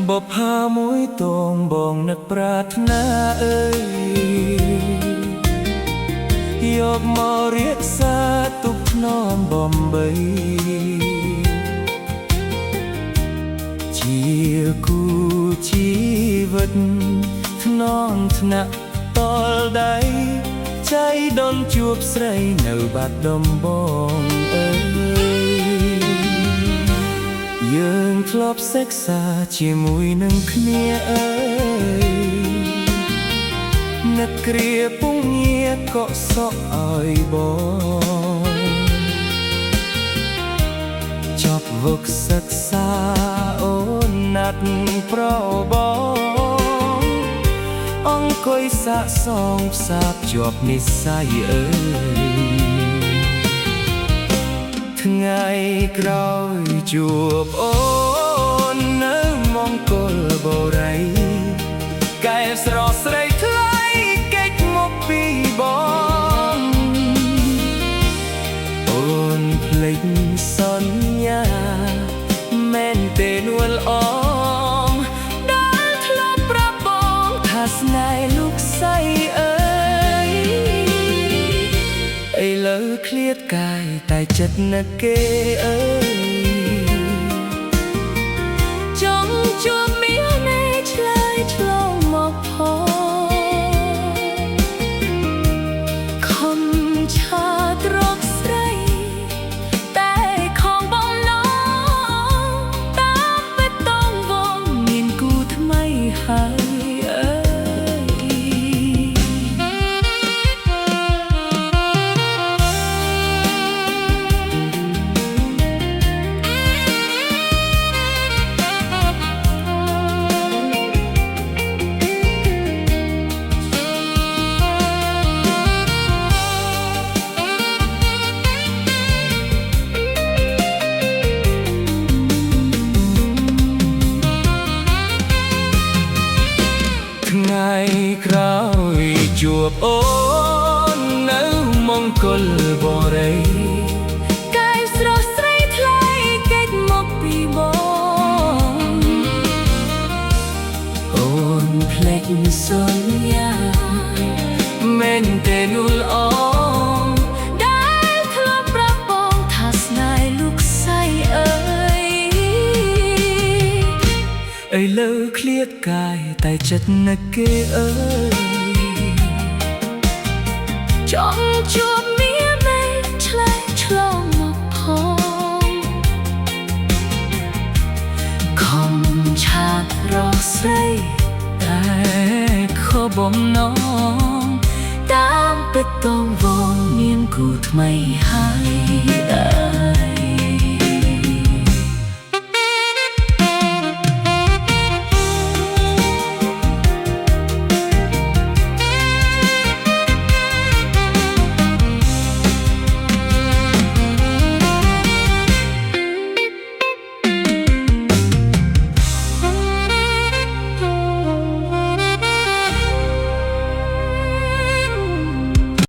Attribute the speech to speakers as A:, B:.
A: บพาមួយតងបងនឹកប្រាថ្នាអើយយកមករៀបសារទុកថ្នមបំបីជាគូជីវិតថ្នមថ្នាក់តលដៃใจដនជួបស្រីនៅបាត់ដំបងអើយយើងធ្លាប់សិក្សាជាមួយនឹងគ្នាអើយនឹកគ្រាពងងារក៏សក់ឲ្យបងចប់វឹកសិក្សាអូនណាត់ប្របងអង្គុយសាកសងផ្សារភ្ជាប់និស្ស័យអើយថ្ងៃក្រោយជួបអូននៅមង្គលបុរីកែស្រស់ស្រីថ្លៃកិច្ចមកពីបងអូនភ្លេចសន្យាមែនទេនួលអមដែលធ្លាប់ប្រាប់បងថាស្នេហ៍លោកស្រីអើយឥឡូវឃ្លាតកាយតែចិត្តនឹកគេអើយចង់ជួបមាននៃឆ្លើយឆ្លងមកផងខំឆាតរកស្រីតែខំបងឡងតាមពេលតងវងមានគូថ្មីហើយថ្ងៃក្រោយជួបអូននៅមង្គលបុរីកែស្រស់ស្រីថ្លៃកិច្ចមកពីបងអូនភ្លេចសន្យាមែនទេនួលអមដែលធ្លាប់ប្រាប់បងថាស្នេហ៍លោកស្រីអើយឥឡូវឃ្លាតកាយតែចិត្តនឹកគេអើយចង់ជួបមាននៃឆ្លើយឆ្លងមកផងខំឆាតរកស្រីតែខកបំណងតាមពេលតងវងមានគូថ្មីហើយ